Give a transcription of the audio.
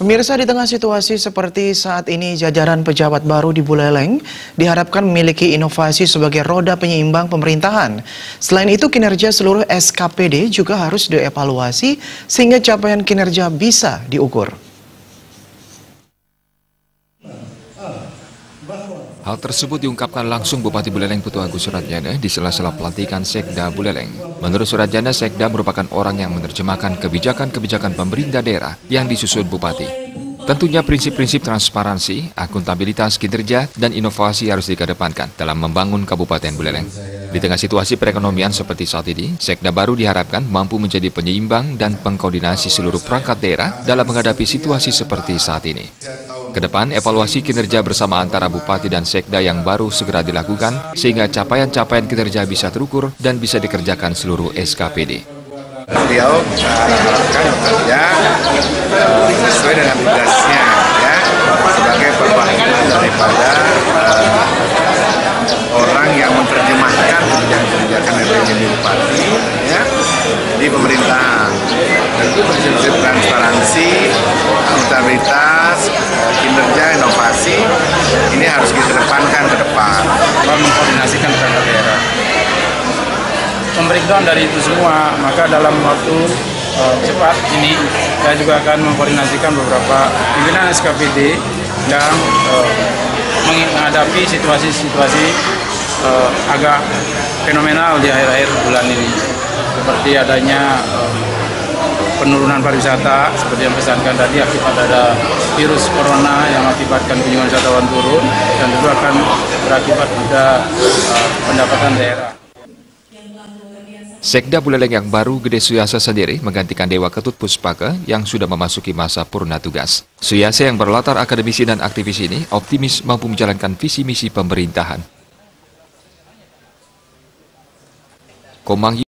Pemirsa, di tengah situasi seperti saat ini, jajaran pejabat baru di Buleleng diharapkan memiliki inovasi sebagai roda penyeimbang pemerintahan. Selain itu, kinerja seluruh SKPD juga harus dievaluasi sehingga capaian kinerja bisa diukur. Hal tersebut diungkapkan langsung Bupati Buleleng Putu Agus Suratjana di sela-sela pelantikan Sekda Buleleng. Menurut Suratjana, Sekda merupakan orang yang menerjemahkan kebijakan-kebijakan pemerintah daerah yang disusun Bupati. Tentunya prinsip-prinsip transparansi, akuntabilitas kinerja, dan inovasi harus dikedepankan dalam membangun Kabupaten Buleleng. Di tengah situasi perekonomian seperti saat ini, Sekda baru diharapkan mampu menjadi penyeimbang dan pengkoordinasi seluruh perangkat daerah dalam menghadapi situasi seperti saat ini. Kedepan, evaluasi kinerja bersama antara Bupati dan Sekda yang baru segera dilakukan sehingga capaian-capaian kinerja bisa terukur dan bisa dikerjakan seluruh SKPD. Beliau harapkan bekerja sesuai dengan tugasnya, ya, sebagai perwakilan daripada orang yang menerjemahkan kebijakan-kebijakan yang menjadi Bupati, ya, di pemerintahan. Tentu prinsip transparansi, akuntabilitas, kinerja, inovasi ini harus dikedepankan ke depan. Mengkoordinasikan perangkat daerah. Pemerintahan dari itu semua, maka dalam waktu cepat ini saya juga akan mengkoordinasikan beberapa pimpinan SKPD yang menghadapi situasi-situasi agak fenomenal di akhir-akhir bulan ini, seperti adanya penurunan pariwisata seperti yang pesankan tadi akibat ada virus corona yang mengakibatkan kunjungan wisatawan turun dan itu akan berakibat pada pendapatan daerah. Sekda Buleleng yang baru Gede Suyasa sendiri menggantikan Dewa Ketut Puspaka yang sudah memasuki masa purna tugas. Suyasa yang berlatar akademisi dan aktivis ini optimis mampu menjalankan visi misi pemerintahan.